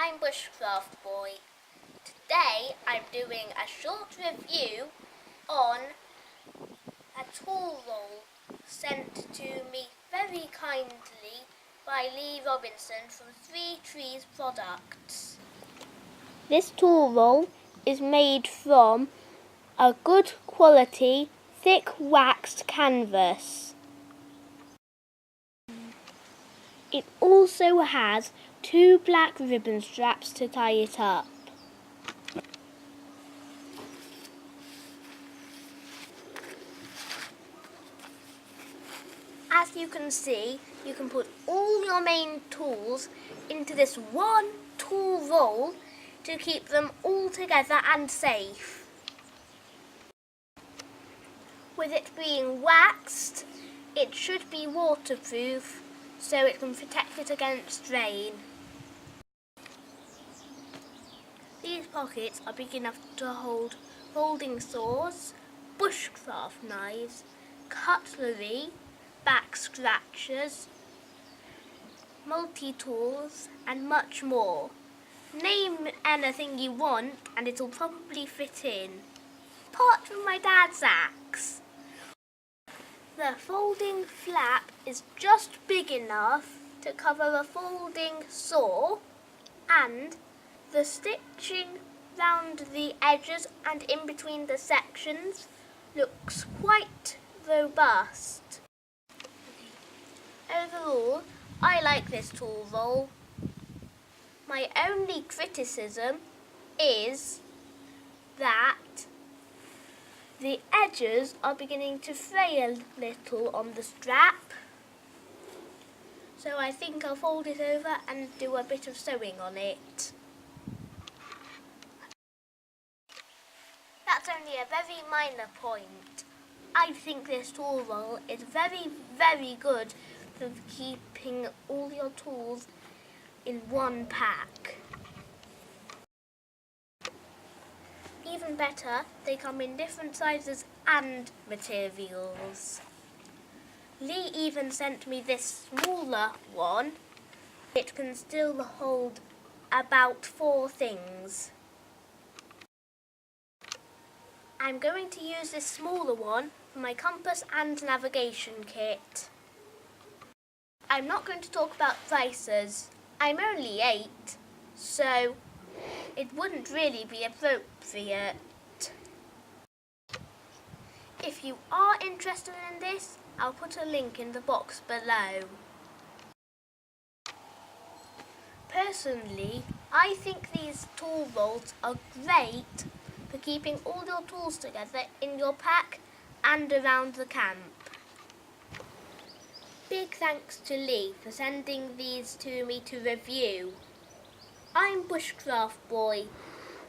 I'm Bushcraft Boy. Today I'm doing a short review on a tool roll sent to me very kindly by Leigh Robinson from 3 Trees Products. This tool roll is made from a good quality thick waxed canvas. It also has 2 black ribbon straps to tie it up. As you can see, you can put all your main tools into this one tool roll to keep them all together and safe. With it being waxed, it should be waterproof so it can protect it against rain. These pockets are big enough to hold folding saws, bushcraft knives, cutlery, back scratchers, multi-tools and much more. Name anything you want and it'll probably fit in. Apart from my dad's axe. The folding flap is just big enough to cover a folding saw, and the stitching round the edges and in between the sections looks quite robust. Overall, I like this tool roll. My only criticism is that the edges are beginning to fray a little on the strap, so I think I'll fold it over and do a bit of sewing on it. That's only a very minor point. I think this tool roll is very, very good for keeping all your tools in one pack. Even better, they come in different sizes and materials. Leigh even sent me this smaller one. It can still hold about 4 things. I'm going to use this smaller one for my compass and navigation kit. I'm not going to talk about prices. I'm only 8, so it wouldn't really be appropriate. If you are interested in this, I'll put a link in the box below. Personally, I think these tool rolls are great for keeping all your tools together in your pack and around the camp. Big thanks to Leigh for sending these to me to review. I'm Bushcraft Boy.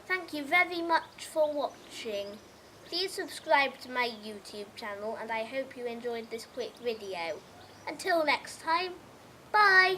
Thank you very much for watching. Please subscribe to my YouTube channel and I hope you enjoyed this quick video. Until next time, bye!